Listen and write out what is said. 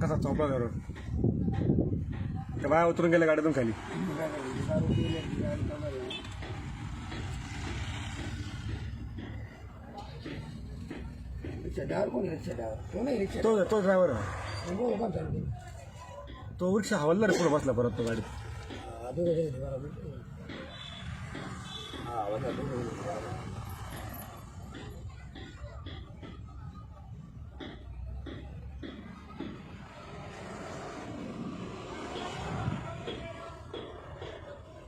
कसा चौपला जवळ त्या बाया उतरून गेल्या गाडीतून खाली. तो ड्रायव्हर तो रिक्षा हवालदार पुढे बसला परत तो गाडीत.